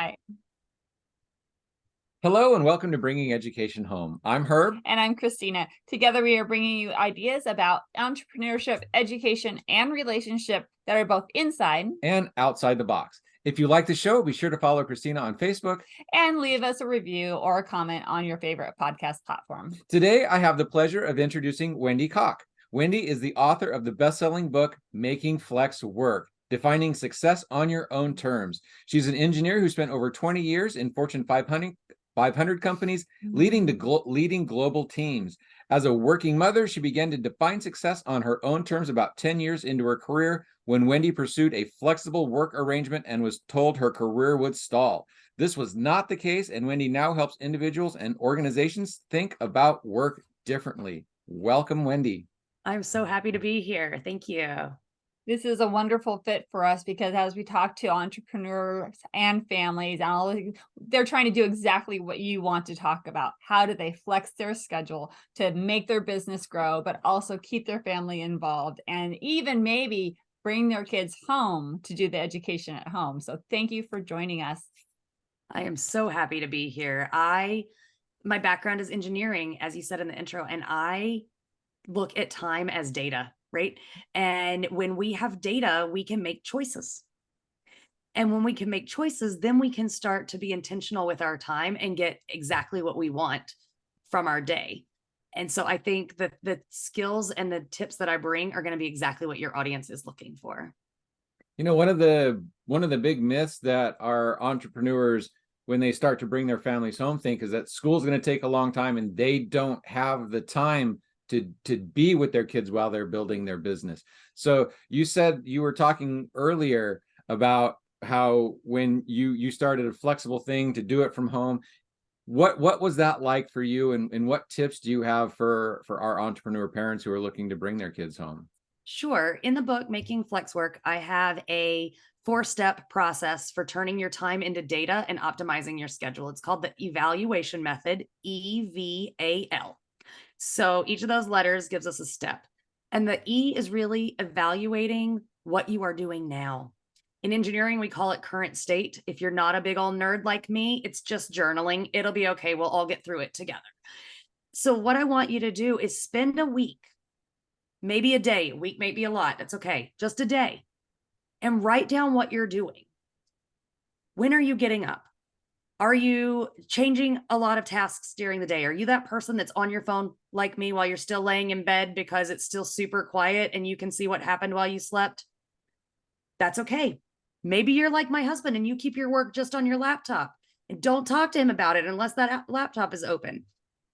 Right. Hello and welcome to Bringing Education Home. I'm Herb. And I'm Christina. Together, we are bringing you ideas about entrepreneurship, education, and relationship that are both inside And outside the box. If you like the show, be sure to follow Christina on Facebook. And leave us a review or a comment on your favorite podcast platform. Today, I have the pleasure of introducing Wendy Cocke. Wendy is the author of the best-selling book, Making Flex Work, Defining Success on Your Own Terms. She's an engineer who spent over 20 years in Fortune 500 companies, leading global teams. As a working mother, she began to define success on her own terms about 10 years into her career when Wendy pursued a flexible work arrangement and was told her career would stall. This was not the case, and Wendy now helps individuals and organizations think about work differently. Welcome, Wendy. I'm so happy to be here. Thank you. This is a wonderful fit for us because as we talk to entrepreneurs and families, and they're trying to do exactly what you want to talk about. How do they flex their schedule to make their business grow, but also keep their family involved and even maybe bring their kids home to do the education at home. So thank you for joining us. I am so happy to be here. My background is engineering, as you said in the intro, and I look at time as data, right? And when we have data, we can make choices. And when we can make choices, then we can start to be intentional with our time and get exactly what we want from our day. And so I think that the skills and the tips that I bring are going to be exactly what your audience is looking for. You know, one of the big myths that our entrepreneurs, when they start to bring their families home, think is that school's going to take a long time and they don't have the time to be with their kids while they're building their business. So you said you were talking earlier about how when you started a flexible thing to do it from home. What was that like for you, and what tips do you have for our entrepreneur parents who are looking to bring their kids home? Sure. In the book, Making Flex Work, I have a 4-step process for turning your time into data and optimizing your schedule. It's called the evaluation method, EVAL. So each of those letters gives us a step. And the E is really evaluating what you are doing now. In engineering, we call it current state. If you're not a big old nerd like me, it's just journaling. It'll be okay. We'll all get through it together. So what I want you to do is spend a week, maybe a day. A week may be a lot. That's okay. Just a day. And write down what you're doing. When are you getting up? Are you changing a lot of tasks during the day? Are you that person that's on your phone like me while you're still laying in bed because it's still super quiet and you can see what happened while you slept? That's okay. Maybe you're like my husband and you keep your work just on your laptop and don't talk to him about it unless that laptop is open.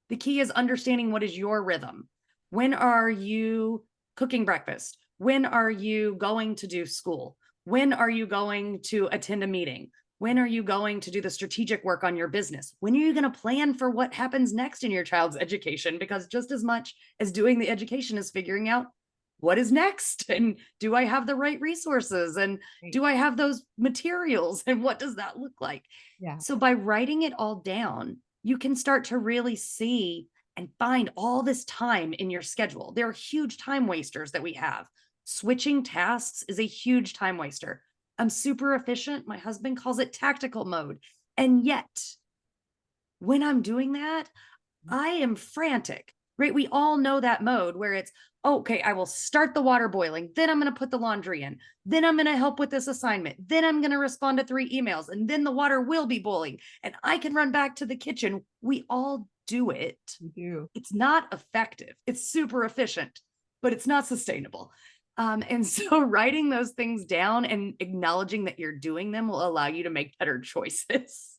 The key is understanding what is your rhythm. When are you cooking breakfast? When are you going to do school? When are you going to attend a meeting? When are you going to do the strategic work on your business? When are you going to plan for what happens next in your child's education? Because just as much as doing the education is figuring out what is next, and do I have the right resources, and do I have those materials, and what does that look like? Yeah. So by writing it all down, you can start to really see and find all this time in your schedule. There are huge time wasters that we have. Switching tasks is a huge time waster. I'm super efficient. My husband calls it tactical mode. And yet, when I'm doing that, I am frantic, right? We all know that mode where it's, okay, I will start the water boiling. Then I'm going to put the laundry in. Then I'm going to help with this assignment. Then I'm going to respond to 3 emails. And then the water will be boiling. And I can run back to the kitchen. We all do it. We do. It's not effective. It's super efficient, but it's not sustainable. And so writing those things down and acknowledging that you're doing them will allow you to make better choices.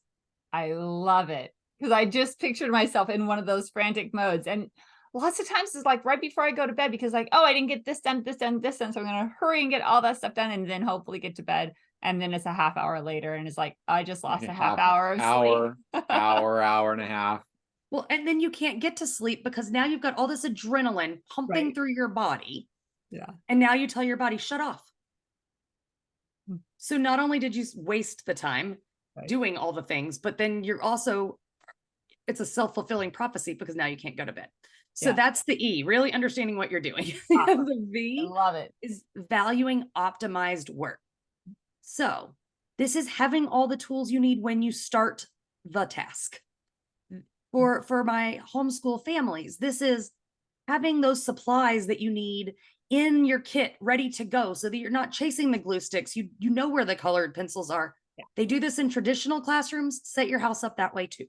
I love it because I just pictured myself in one of those frantic modes. And lots of times it's like right before I go to bed because like, oh, I didn't get this done, this done, this done. So I'm going to hurry and get all that stuff done and then hopefully get to bed. And then it's a half hour later and it's like, I just lost a half hour of sleep. hour and a half. Well, and then you can't get to sleep because now you've got all this adrenaline pumping through your body. Yeah. And now you tell your body, shut off. So not only did you waste the time doing all the things, but then you're also, it's a self-fulfilling prophecy because now you can't go to bed. So that's the E, really understanding what you're doing. Awesome. The V I love it. is valuing optimized work. So This is having all the tools you need when you start the task. For my homeschool families, this is having those supplies that you need in your kit ready to go so that you're not chasing the glue sticks. You know where the colored pencils are. Yeah. They do this in traditional classrooms. Set your house up that way too.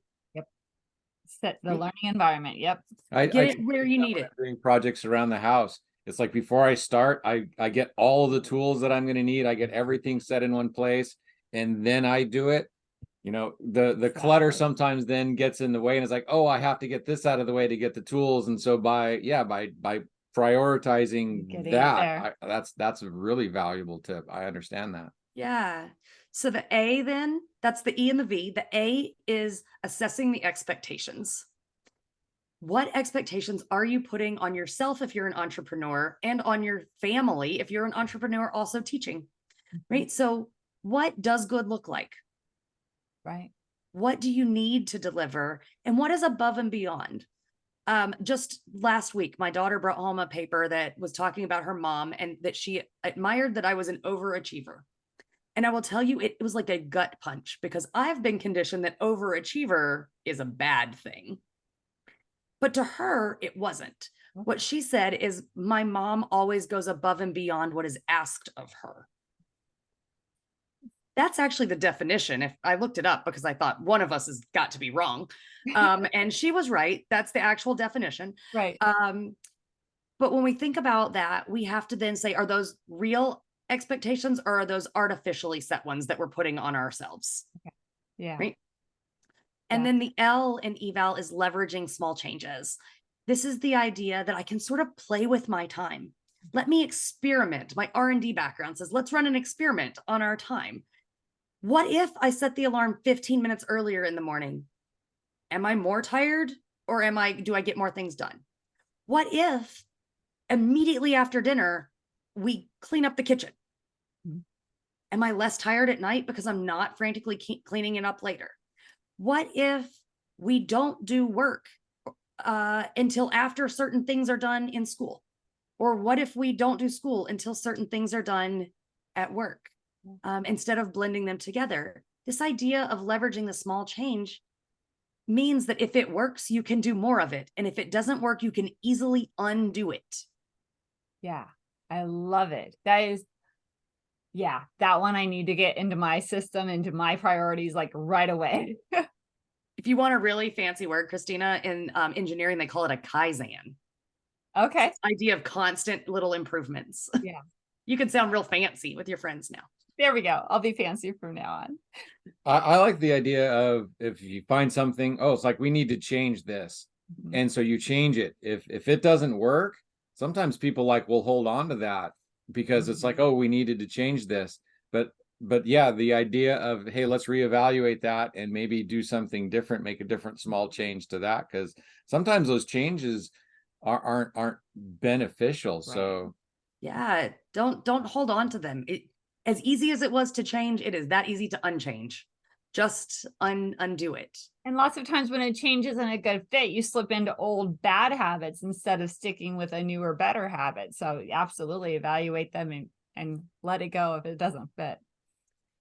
Set the learning environment. Yep. Get it where you need it. Doing projects around the house. It's like before I start, I get all the tools that I'm going to need. I get everything set in one place, and then I do it. You know, the clutter sometimes then gets in the way, and it's like, oh, I have to get this out of the way to get the tools. And so by prioritizing that, that's a really valuable tip. I understand that. Yeah. So the A then, that's the E and the V. The A is assessing the expectations. What expectations are you putting on yourself if you're an entrepreneur, and on your family if you're an entrepreneur also teaching, right? So what does good look like? Right. What do you need to deliver? And what is above and beyond? Just last week, my daughter brought home a paper that was talking about her mom and that she admired that I was an overachiever. And I will tell you, it was like a gut punch, because I've been conditioned that overachiever is a bad thing. But to her, it wasn't. What she said is, my mom always goes above and beyond what is asked of her. That's actually the definition. If I looked it up because I thought one of us has got to be wrong. And she was right. That's the actual definition. Right. But when we think about that, we have to then say, are those real expectations, or are those artificially set ones that we're putting on ourselves? Okay. Yeah. Right. And then the L in eval is leveraging small changes. This is the idea that I can sort of play with my time. Let me experiment. My R&D background says, let's run an experiment on our time. What if I set the alarm 15 minutes earlier in the morning? Am I more tired, or do I get more things done? What if immediately after dinner, we clean up the kitchen? Am I less tired at night because I'm not frantically cleaning it up later? What if we don't do work until after certain things are done in school? Or what if we don't do school until certain things are done at work? Instead of blending them together. This idea of leveraging the small change means that if it works, you can do more of it. And if it doesn't work, you can easily undo it. Yeah, I love it. That one I need to get into my system, into my priorities, like right away. If you want a really fancy word, Christina, in engineering, they call it a Kaizen. Okay. It's this idea of constant little improvements. Yeah. You can sound real fancy with your friends now. There we go. I'll be fancy from now on. I like the idea of, if you find something, oh, it's like, we need to change this. And so you change it. If it doesn't work, sometimes people will hold on to that because it's like, oh, we needed to change this. But yeah, the idea of, hey, let's reevaluate that and maybe do something different, make a different small change to that, because sometimes those changes aren't beneficial. Right. So yeah, don't hold on to them. As easy as it was to change, it is that easy to unchange. Just undo it. And lots of times when a change isn't a good fit, you slip into old bad habits instead of sticking with a newer, better habit. So absolutely evaluate them and let it go if it doesn't fit.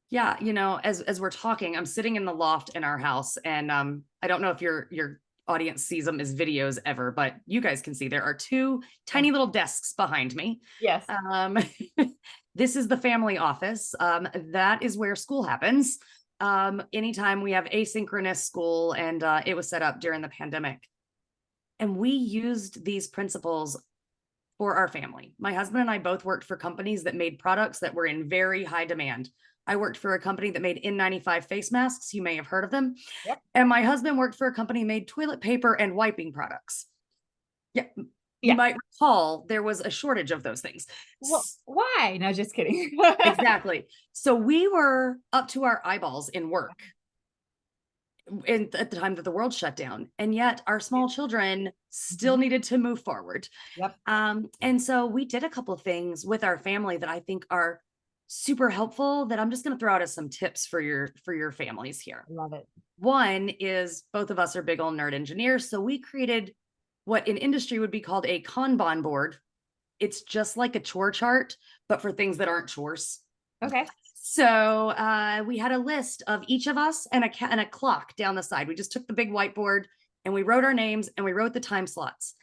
Yeah, as we're talking, I'm sitting in the loft in our house, and I don't know if your audience sees them as videos ever, but you guys can see there are two tiny little desks behind me. Yes. This is the family office. That is where school happens. Anytime we have asynchronous school, and it was set up during the pandemic. And we used these principles for our family. My husband and I both worked for companies that made products that were in very high demand. I worked for a company that made N95 face masks. You may have heard of them. Yep. And my husband worked for a company that made toilet paper and wiping products. Yeah. You might recall there was a shortage of those things. Well, why? No, just kidding. Exactly. So we were up to our eyeballs in work at the time that the world shut down. And yet our small children still needed to move forward. Yep. And so we did a couple of things with our family that I think are super helpful, that I'm just going to throw out as some tips for your families here. Love it. One is, both of us are big old nerd engineers. So we created what in industry would be called a Kanban board. It's just like a chore chart, but for things that aren't chores. Okay. So we had a list of each of us and a clock down the side. We just took the big whiteboard and we wrote our names and we wrote the time slots.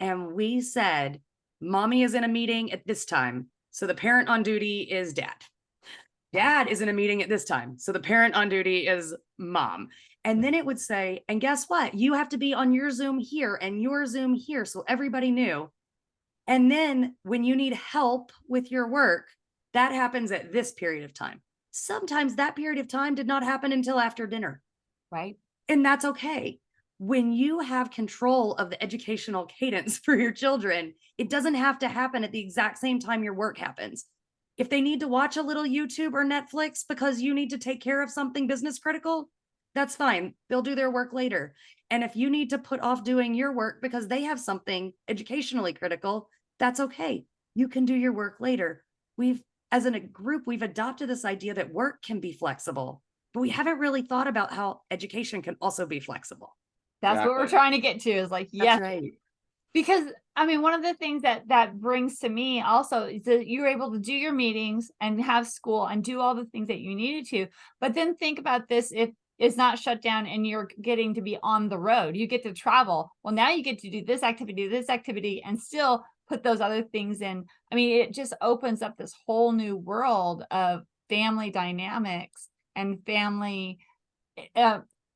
And we said, mommy is in a meeting at this time. So the parent on duty is dad. Dad is in a meeting at this time. So the parent on duty is mom. And then it would say, and guess what? You have to be on your Zoom here and your Zoom here. So everybody knew. And then when you need help with your work, that happens at this period of time. Sometimes that period of time did not happen until after dinner. Right. And that's okay. When you have control of the educational cadence for your children, it doesn't have to happen at the exact same time your work happens. If they need to watch a little YouTube or Netflix because you need to take care of something business critical, that's fine. They'll do their work later. And if you need to put off doing your work because they have something educationally critical, that's okay. You can do your work later. As a group, we've adopted this idea that work can be flexible, but we haven't really thought about how education can also be flexible. That's what we're Exactly. trying to get to, is like, That's yes, right. because I mean, one of the things that brings to me also is that you're able to do your meetings and have school and do all the things that you needed to. But then think about this: if it's not shut down and you're getting to be on the road, you get to travel. Well, now you get to do this activity, and still put those other things in. I mean, it just opens up this whole new world of family dynamics and family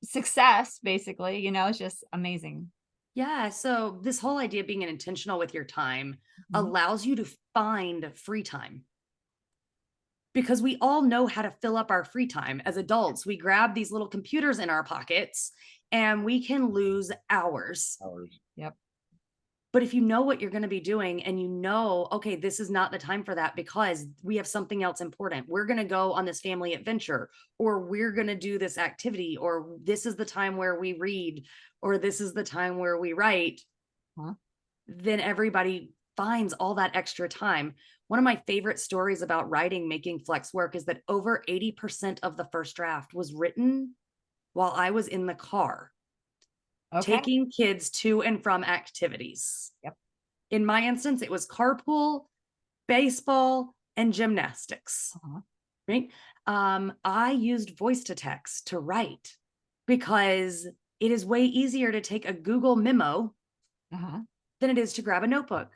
success, basically. You know, it's just amazing. Yeah. So this whole idea of being intentional with your time Mhm. allows you to find free time. Because we all know how to fill up our free time as adults. We grab these little computers in our pockets and we can lose hours. Yep. But if you know what you're going to be doing and you know, okay, this is not the time for that because we have something else important. We're going to go on this family adventure, or we're going to do this activity, or this is the time where we read, or this is the time where we write. Huh? Then everybody finds all that extra time. One of my favorite stories about writing Making Flex Work is that over 80% of the first draft was written while I was in the car. Okay. Taking kids to and from activities. Yep. In my instance, it was carpool, baseball, and gymnastics. Uh-huh. Right. I used voice to text to write because it is way easier to take a Google memo Uh-huh. than it is to grab a notebook.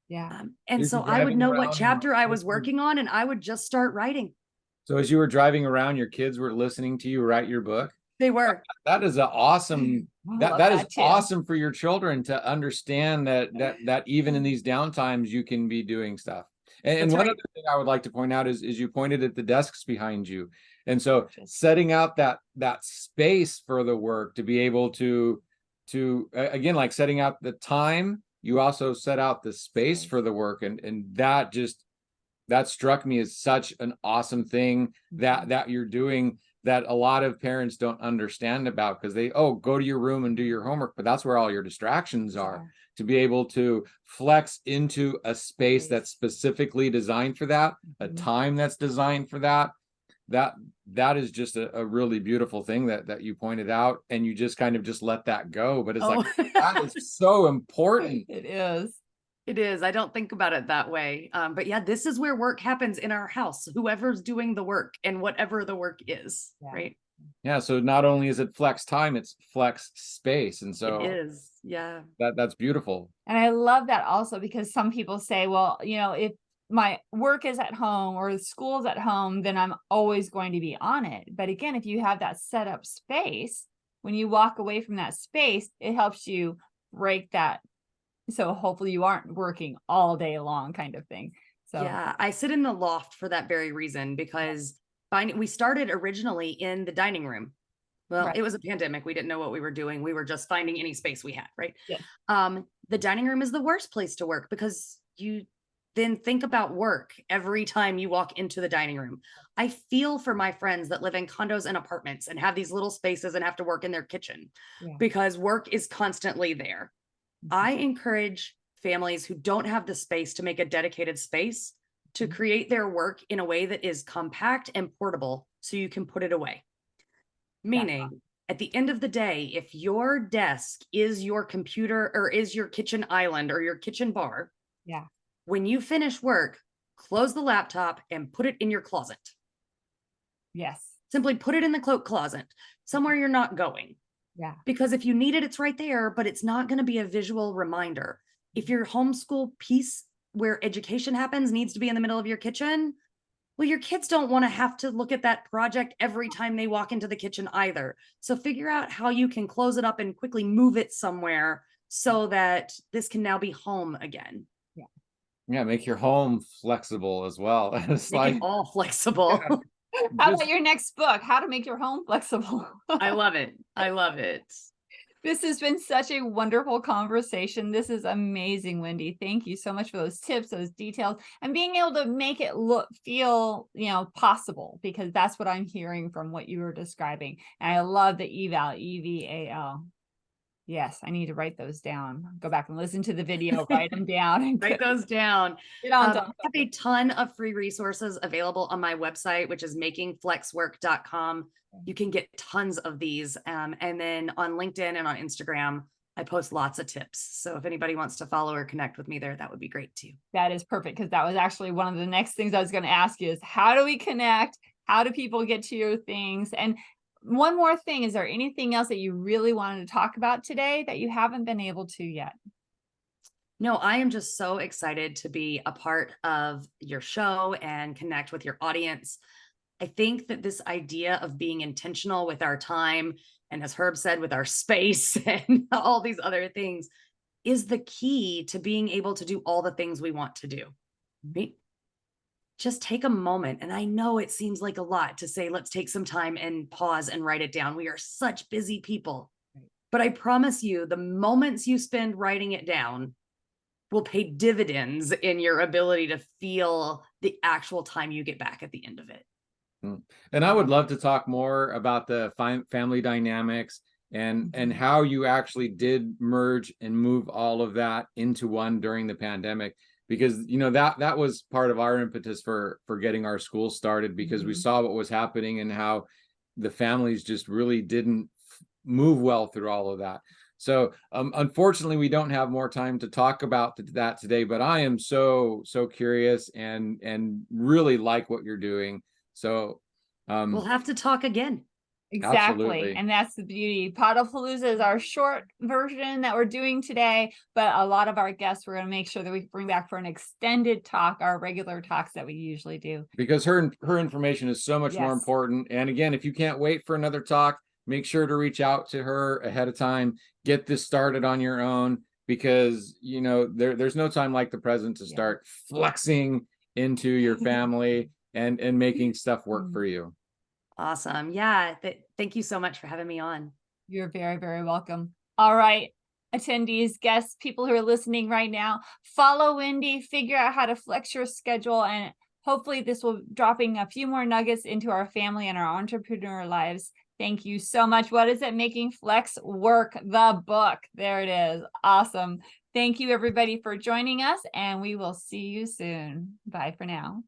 Yeah. And Is so you I would driving know what around chapter I was listening- working on, and I would just start writing. So as you were driving around, your kids were listening to you write your book? They were. That is an awesome I that love that is too. awesome for your children to understand that even in these downtimes you can be doing stuff. And That's one right. other thing I would like to point out is you pointed at the desks behind you. And so Just- setting out that space for the work to be able to again, like setting out the time, you also set out the space for the work, and that struck me as such an awesome thing that you're doing, that a lot of parents don't understand about, because they go to your room and do your homework, but that's where all your distractions are. To be able to flex into a space that's specifically designed for that, a Mhm. time that's designed for that is just a really beautiful thing that you pointed out, and you just kind of just let that go. But it's like, that is so important. It is. It is. I don't think about it that way. But yeah, this is where work happens in our house, whoever's doing the work and whatever the work is. Yeah. Right. Yeah, so not only is it flex time, it's flex space. And so It is. Yeah. that's beautiful. And I love that also, because some people say, well, you know, if my work is at home or the school's at home, then I'm always going to be on it. But again, if you have that set up space, when you walk away from that space, it helps you break that. So hopefully you aren't working all day long, kind of thing. So Yeah, I sit in the loft for that very reason, because we started originally in the dining room. Well, Right. it was a pandemic. We didn't know what we were doing. We were just finding any space we had, right? Yes. The dining room is the worst place to work because you then think about work every time you walk into the dining room. I feel for my friends that live in condos and apartments and have these little spaces and have to work in their kitchen Yeah. because work is constantly there. I encourage families who don't have the space to make a dedicated space to Mhm. create their work in a way that is compact and portable so you can put it away. Meaning, at the end of the day, if your desk is your computer or is your kitchen island or your kitchen bar, Yeah. when you finish work, close the laptop and put it in your closet. Yes. Simply put it in the cloak closet, somewhere you're not going. Yeah. Because if you need it, it's right there, but it's not going to be a visual reminder. If your homeschool piece where education happens needs to be in the middle of your kitchen, well, your kids don't want to have to look at that project every time they walk into the kitchen either. So figure out how you can close it up and quickly move it somewhere so that this can now be home again. Yeah, make your home flexible as well. It's Make like it all flexible. How just about your next book? How to make your home flexible. I love it. I love it. This has been such a wonderful conversation. This is amazing, Wendy. Thank you so much for those tips, those details, and being able to make it feel, possible, because that's what I'm hearing from what you were describing. And I love the eval, EVAL. Yes, I need to write those down. Go back and listen to the video, write them down, and Write those down. get on I top of have it. a ton of free resources available on my website, which is makingflexwork.com. You can get tons of these. And then on LinkedIn and on Instagram, I post lots of tips. So if anybody wants to follow or connect with me there, that would be great too. That is perfect, because that was actually one of the next things I was going to ask you is, how do we connect? How do people get to your things? And one more thing, is there anything else that you really wanted to talk about today that you haven't been able to yet? No, I am just so excited to be a part of your show and connect with your audience. I think that this idea of being intentional with our time, and as Herb said, with our space and all these other things, is the key to being able to do all the things we want to do. Right? Just take a moment. And I know it seems like a lot to say, let's take some time and pause and write it down. We are such busy people. But I promise you, the moments you spend writing it down will pay dividends in your ability to feel the actual time you get back at the end of it. And I would love to talk more about the family dynamics and how you actually did merge and move all of that into one during the pandemic, because that was part of our impetus for getting our school started, because we saw what was happening and how the families just really didn't move well through all of that. So unfortunately, we don't have more time to talk about that today, but I am so curious and really like what you're doing. So we'll have to talk again. Exactly. Absolutely. And that's the beauty. Podapalooza is our short version that we're doing today, but a lot of our guests, we're going to make sure that we bring back for an extended talk, our regular talks that we usually do. Because her information is so much more Yes. important. And again, if you can't wait for another talk, make sure to reach out to her ahead of time. Get this started on your own, because there's no time like the present to start flexing into your family and making stuff work for you. Awesome. Yeah. Thank you so much for having me on. You're very, very welcome. All right, attendees, guests, people who are listening right now, follow Wendy, figure out how to flex your schedule, and hopefully this will dropping a few more nuggets into our family and our entrepreneur lives. Thank you so much. What is it? Making Flex Work, the book. There it is. Awesome. Thank you, everybody, for joining us, and we will see you soon. Bye for now.